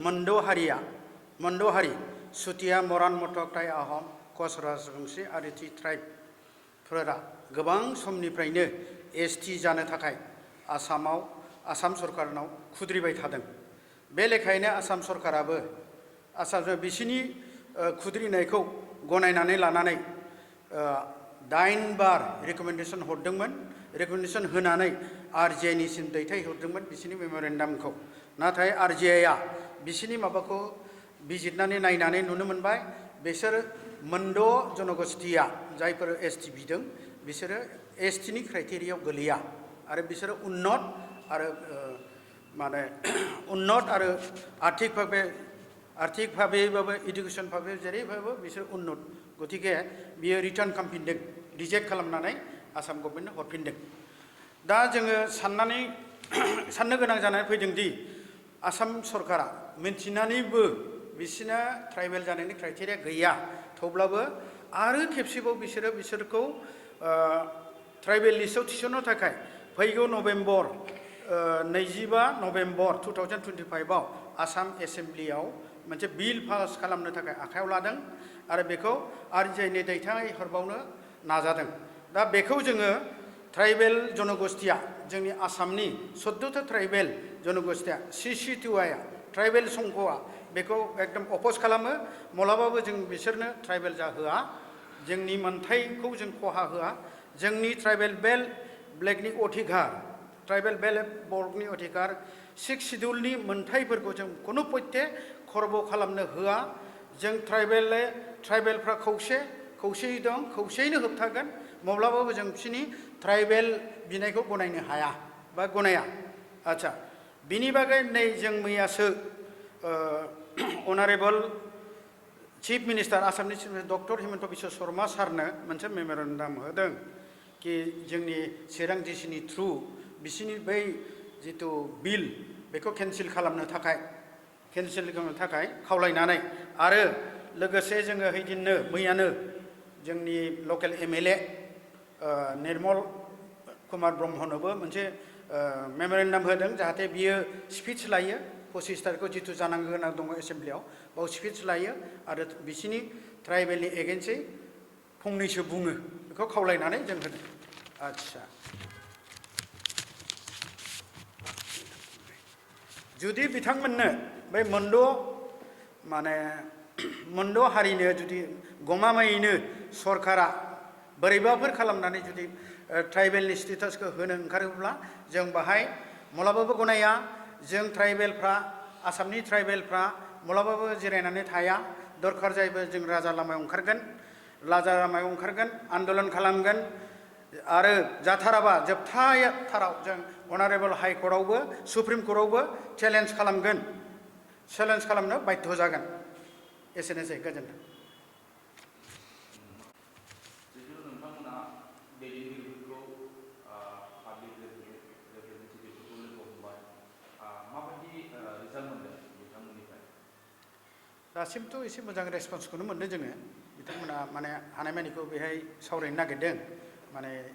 मोनद' हारि सुतिया मरान मटक टाइ आहम कच राजबंशी आरो टि ट्राइबफोरा गोबां समनिफ्रायनो एसटि जानो थाखाय आसाम सरकारनाव खुद्रिबाय थादों। बे लेखायैनो आसाम सरकाराबो बिसिनि खुद्रिनायखौ गनायनानै लानानै 8 बार रेकमेन्डेशन हरदोंमोन। रेकमेन्डेशन होनानै आरजिआइनिसिम दैथायहरदोंमोन बिसिनि मेमोरेन्डामखौ। नाथाय आरजिआइआ बिसिनि माबाखौ बिजिरनानै नायनानै नुनो मोनबाय बिसोर मोनद' जनगोष्ठीया जायफोर एसटि बिदों बिसोरो एसटिनि क्राइटेरियायाव गोलैया आरो बिसोरो उन्नत आरो आर्थिक भाबेबाबो इडुकेशन भाबे जेरैबाबो बिसोर उन्नत। गतिके बियो रिटार्न खालामफिनदों, रिजेक्ट खालामनानै आसाम गभर्नमेन्टनो हरफिनदों। दा जोङो साननो गोनां जानानै फैदों दि आसाम सरकारा मिन्थिनानैबो बिसिना ट्राइबेल जानायनि क्राइटेरिया गैया, थेवब्लाबो आरो खेबसेबाव बिसोरखौ ट्राइबेल लिस्टआव थिसननो थाखाय फैगौ नभेम्बर 25 नभेम्बर 2025 आव आसाम एसेम्ब्लियाव मोनसे बिल पास खालामनो थाखाय आखायाव लादों आरो बेखौ आरजिआइनि दैथायहरबावनो नाजादों। दा बेखौ जोङो ट्राइबेल जनगोष्ठीया जोंनि आसामनि 14था ट्राइबेल जनगोष्ठीया CC2I ट्राइबेल संघआ बेखौ एकदम अपोज खालामो। माब्लाबाबो जों बिसोरनो ट्राइबेल जाहोआ, जोंनि मोन्थाइखौ जों खहा होआ, जोंनि ट्राइबेल ब्लेकनि अधिकार, ट्राइबेल बर्गनि अधिकार 6 शिड्यूलनि मोन्थाइफोरखौ जों खुनु पयथे खर्ब खालामनो होआ। जों ट्राइबेलफ्रा खौसेयै दं, खौसेयैनो होबथागोन। माब्लाबाबो जों बिसोरनि ट्राइबेल बिनायखौ गनायनो हाया बा गनाया। आच्छा, बिनि बागै नै जों मैयासो अनारेबल चिफ मिनिस्टार आसामनि chief minister doctor Himanta Biswa Sharma सारनो मोनसे मेमोरेन्डाम होदों कि जोंनि चिरां डिसिनि थ्रु बिसिनि बै जिथु बिल बेखौ केन्सेल खालामनो थाखाय खावलायनानै आरो लोगोसे जोङो हैदिननो मैयानो जोंनि लकेल MLA निर्मल कुमार ब्रह्मनोबो मोनसे मेमोरेन्डाम होदों जाहाथे बियो स्पिच लायो 25 तारिखआव जिथु जानांगौ गोनां दङ एसेम्ब्लियाव बाव स्पिच लायो आरो बिसिनि ट्राइबेलनि एगेन्स्टै फंनैसो बुङो, बेखौ खावलायनानै जों होदों। आच्छा, जुदि बिथांमोननो बै मोनद' हारिनो जुदि गमामायैनो सरकारा बोरैबाफोर खालामनानै जुदि ट्राइबेलनि स्टेटासखौ होनो ओंखारोब्ला जों बाहाय माब्लाबाबो गनाया। जों ट्राइबेलफ्रा आसामनि ट्राइबेलफ्रा माब्लाबाबो जिरायनानै थाया। दरखार जायोबा जों राजा लामायाव ओंखारगोन, आन्दलन खालामगोन आरो जाथाराबा जोबथाराव जों अनारेबल हाइकर्टआवबो सुप्रिम कर्टआवबो चेलेन्ज खालामनो बाध्य जागोन। एसेनोसै, गोजोन्थों। दासिमथ' एसे मोजां रेसपन्सखौनो मोनदों जोङो। बिथांमोना हानायमानिखौ बेहाय सावरायनो नागिरदों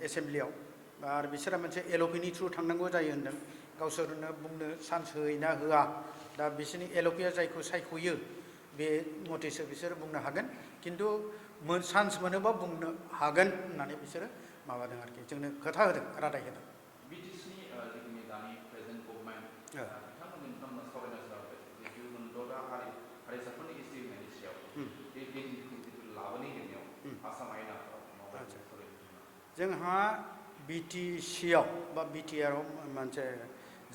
एसेम्ब्लियाव आरो बिसोरा मोनसे LOPनि थ्रु थांनांगौ जायो होनदों। गावसोरनो बुंनो चान्स होयोना होआ, दा बिसोरनि LOPया जायखौ सायख'यो बे मथेसो बिसोरो बुंनो हागोन। खिन्थु चान्स मोनोबा बुंनो हागोन होननानै बिसोरो माबादों आरोखि, जोंनो खोथा होदों, रादाय होदों। जोंहा BTCआव बा BTRआव मोनसे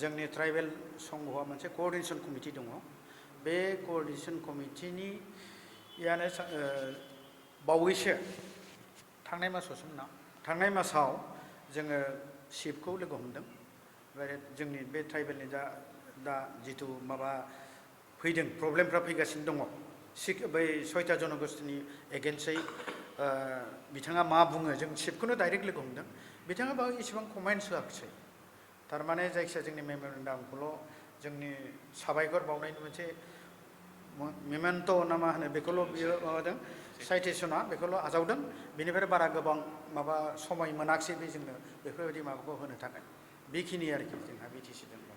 जोंनि ट्राइबेल संघआ मोनसे कोअर्डिनेशन कमिटि दङ। बे कोअर्डिनेशन कमिटिनियानो बावैसो थांनाय मासाव जोङो चिफखौ लोगो हमदों। ओमफ्राय जोंनि बे ट्राइबेलनि दा जिथु माबा फैदों, प्रब्लेमफ्रा फैगासिनो दङ, बै 6था जनगोष्ठीनि एगेन्स्टै बिथाङा मा बुङो, जों चिफखौनो डाइरेक्ट लोगो हमदों। बिथाङा बाहाय इसेबां कमेन्ट्स होआखिसै। थारमाने जायखिजाया जोंनि मेमोरेन्डामखौल' जोंनि साबायखर बावनायनि मोनसे मेमेन्ट' ना मा होनो बेखौल' बियो माबादों, साइटेसना बेखौल' आजावदों। बेनिफ्राय बारा गोबां समाय मोनाखिसै बे जोंनो बेफोरबायदि माबाखौ होनो थाखाय। बेखिनि आरोखि जोंहा BTCजों।